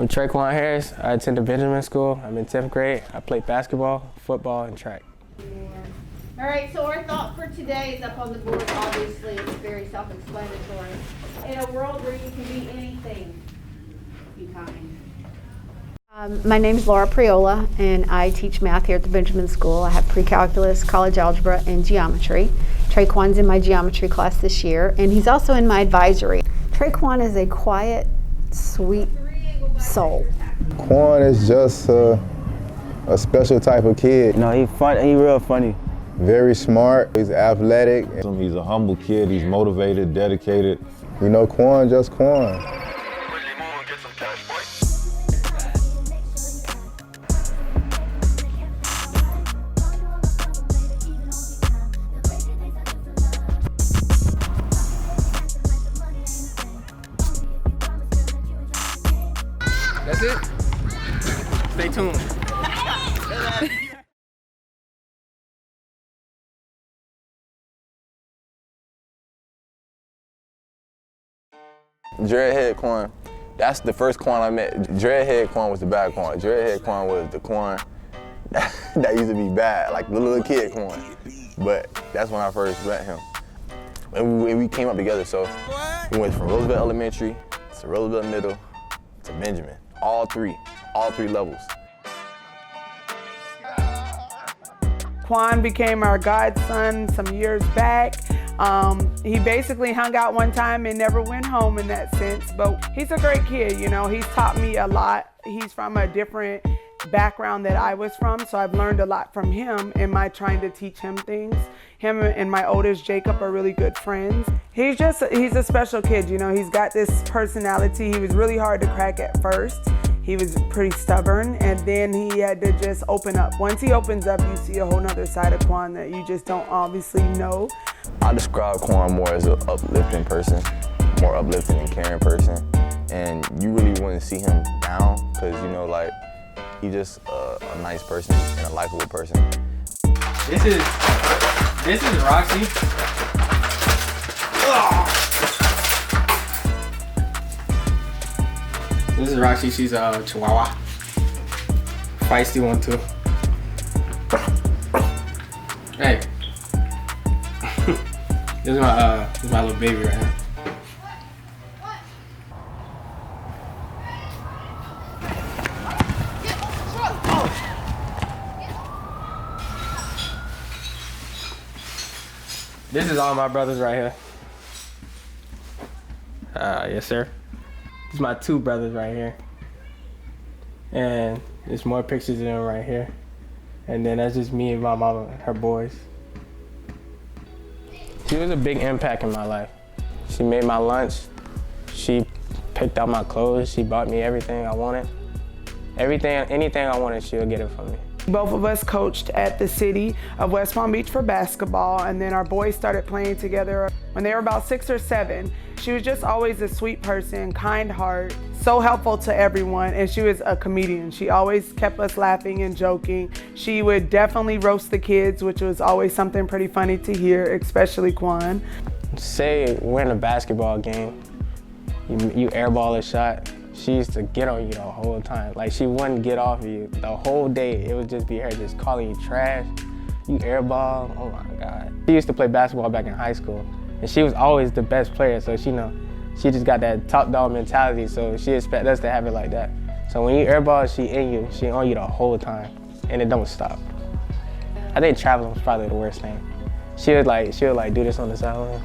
I'm Trakwon Harris. I attend the Benjamin School. I'm in 10th grade. I play basketball, football, and track. All right, so our thought for today is up on the board. Obviously, it's very self-explanatory. In a world where you can be anything, be kind. My name is Priola, and I teach math here at the Benjamin School. I have pre-calculus, college algebra, and geometry. Trakwon's in my geometry class this year, and he's also in my advisory. Trakwon is a quiet, sweet soul. Quan is just a special type of kid. No, he real funny. Very smart, he's athletic. He's a humble kid, he's motivated, dedicated. You know, Quan just Quan. That's it. Stay tuned. Dreadhead Quan, that's the first Quan I met. Dreadhead Quan was the bad Quan. Dreadhead Quan was the Quan that used to be bad, like the little kid Quan. But that's when I first met him. And we came up together, so we went from Roosevelt Elementary to Roosevelt Middle to Benjamin. All three levels. Quan became our godson some years back. He basically hung out one time and never went home in that sense, but he's a great kid, you know. He's taught me a lot. He's from a different background that I was from, so I've learned a lot from him in my trying to teach him things. Him and my oldest Jacob are really good friends. He's a special kid, you know. He's got this personality. He was really hard to crack at first. He was pretty stubborn, and then he had to just open up. Once he opens up, you see a whole nother side of Quan that you just don't obviously know. I describe Quan more as an uplifting person, more uplifting and caring person. And you really wouldn't see him down, because, you know, like, he's just a nice person and a likable person. This is Roxy. This is Roxy. She's a Chihuahua. Feisty one too. Hey. This is my little baby right here. This is all my brothers right here. Yes, sir. These are my two brothers right here. And there's more pictures of them right here. And then that's just me and my mama, her boys. She was a big impact in my life. She made my lunch. She picked out my clothes. She bought me everything I wanted. Anything I wanted, she would get it for me. Both of us coached at the city of West Palm Beach for basketball, and then our boys started playing together when they were about 6 or 7. She was just always a sweet person, kind heart, so helpful to everyone, and she was a comedian. She always kept us laughing and joking. She would definitely roast the kids, which was always something pretty funny to hear, especially Quan. Say we're in a basketball game, you airball a shot. She used to get on you the whole time. Like, she wouldn't get off of you the whole day. It would just be her just calling you trash. You airball, oh my God. She used to play basketball back in high school, and she was always the best player, so she just got that top dog mentality, so she expect us to have it like that. So when you airball, she on you the whole time, and it don't stop. I think traveling was probably the worst thing. She would do this on the sideline.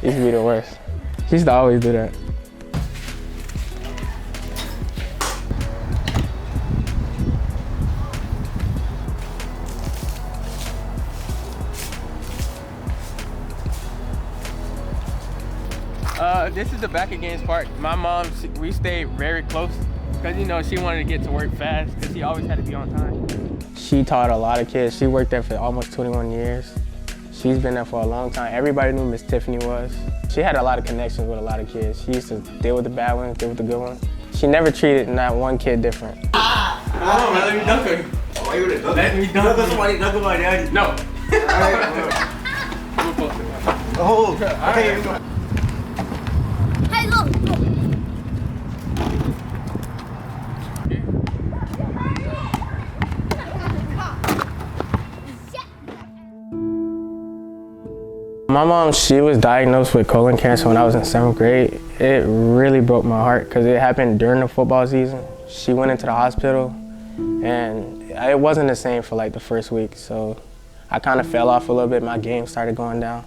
It used to be the worst. She used to always do that. This is the back of games part. My mom, we stayed very close because, you know, she wanted to get to work fast because she always had to be on time. She taught a lot of kids. She worked there for almost 21 years. She's been there for a long time. Everybody knew Miss Tiffany was. She had a lot of connections with a lot of kids. She used to deal with the bad ones, deal with the good ones. She never treated not one kid different. Come on, man, let me dunk on you. Oh, why you gonna dunk? Let me dunk on somebody, dunk on my daddy. No. Oh, okay. Hey, look. My mom, she was diagnosed with colon cancer when I was in 7th grade. It really broke my heart because it happened during the football season. She went into the hospital and it wasn't the same for like the first week. So I kind of fell off a little bit. My game started going down.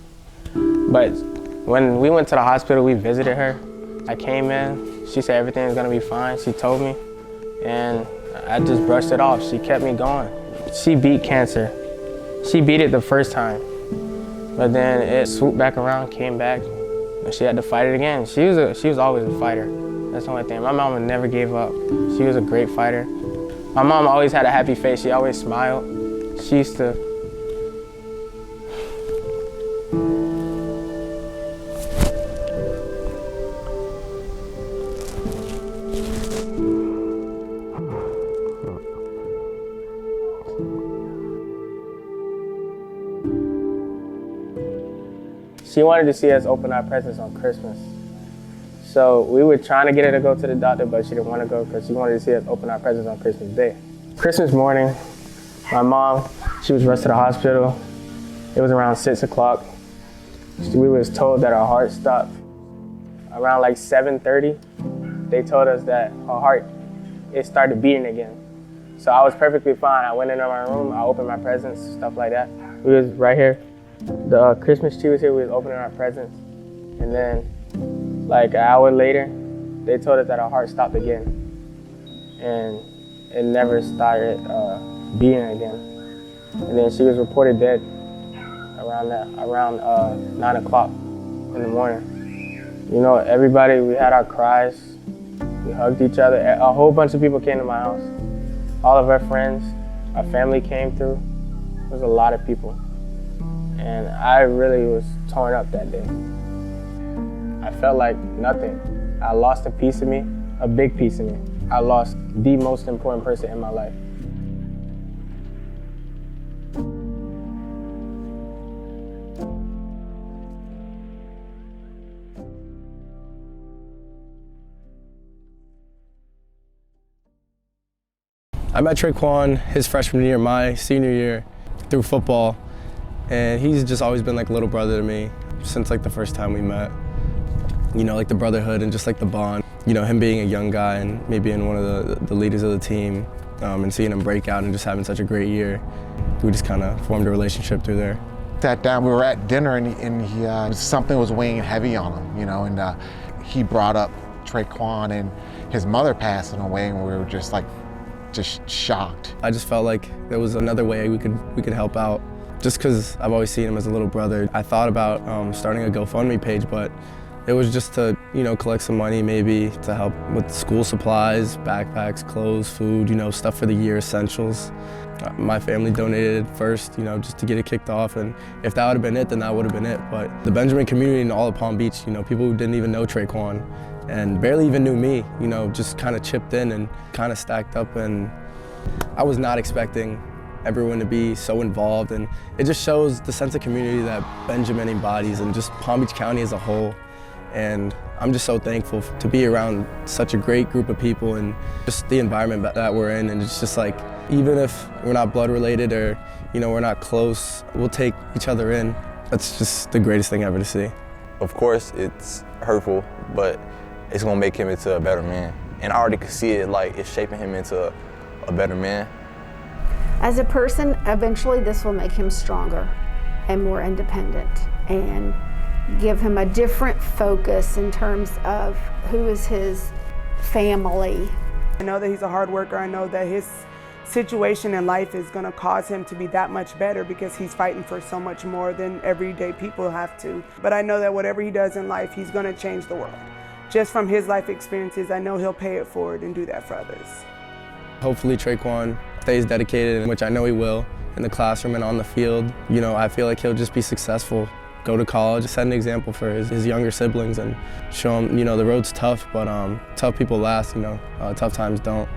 But when we went to the hospital, we visited her. I came in, she said everything's gonna be fine. She told me, and I just brushed it off. She kept me going. She beat cancer. She beat it the first time, but then it swooped back around, came back, and she had to fight it again. She was always a fighter. That's the only thing. My mama never gave up. She was a great fighter. My mom always had a happy face. She always smiled. She used to. She wanted to see us open our presents on Christmas. So we were trying to get her to go to the doctor, but she didn't want to go because she wanted to see us open our presents on Christmas Day. Christmas morning, my mom, she was rushed to the hospital. It was around 6 o'clock. We was told that our heart stopped. Around like 7:30, they told us that her heart, it started beating again. So I was perfectly fine. I went into my room, I opened my presents, stuff like that. We was right here. The Christmas tree was here, we was opening our presents. And then, like an hour later, they told us that our heart stopped again. And it never started beating again. And then she was reported dead around 9 o'clock in the morning. You know, everybody, we had our cries, we hugged each other. A whole bunch of people came to my house. All of our friends, our family came through. There was a lot of people. And I really was torn up that day. I felt like nothing. I lost a piece of me, a big piece of me. I lost the most important person in my life. I met Trakwon his freshman year, my senior year, through football. And he's just always been like a little brother to me since like the first time we met. You know, like the brotherhood and just like the bond. You know, him being a young guy and me being one of the leaders of the team and seeing him break out and just having such a great year. We just kind of formed a relationship through there. Sat down, we were at dinner and something was weighing heavy on him, you know, and he brought up Trakwon and his mother passing away and we were just shocked. I just felt like there was another way we could help out. Just because I've always seen him as a little brother. I thought about starting a GoFundMe page, but it was just to, you know, collect some money maybe to help with school supplies, backpacks, clothes, food, you know, stuff for the year, essentials. My family donated first, you know, just to get it kicked off, and if that would have been it, then that would have been it. But the Benjamin community and all of Palm Beach, you know, people who didn't even know Trakwon and barely even knew me, you know, just kind of chipped in and kind of stacked up, and I was not expecting everyone to be so involved, and it just shows the sense of community that Benjamin embodies and just Palm Beach County as a whole. And I'm just so thankful to be around such a great group of people and just the environment that we're in. And it's just like, even if we're not blood related or, you know, we're not close, we'll take each other in. That's just the greatest thing ever to see. Of course, it's hurtful, but it's gonna make him into a better man. And I already could see it, like it's shaping him into a better man. As a person, eventually this will make him stronger and more independent and give him a different focus in terms of who is his family. I know that he's a hard worker. I know that his situation in life is going to cause him to be that much better because he's fighting for so much more than everyday people have to. But I know that whatever he does in life, he's going to change the world. Just from his life experiences, I know he'll pay it forward and do that for others. Hopefully Trakwon stays dedicated, which I know he will, in the classroom and on the field. You know, I feel like he'll just be successful, go to college, set an example for his younger siblings and show them, you know, the road's tough, but tough people last, you know, tough times don't.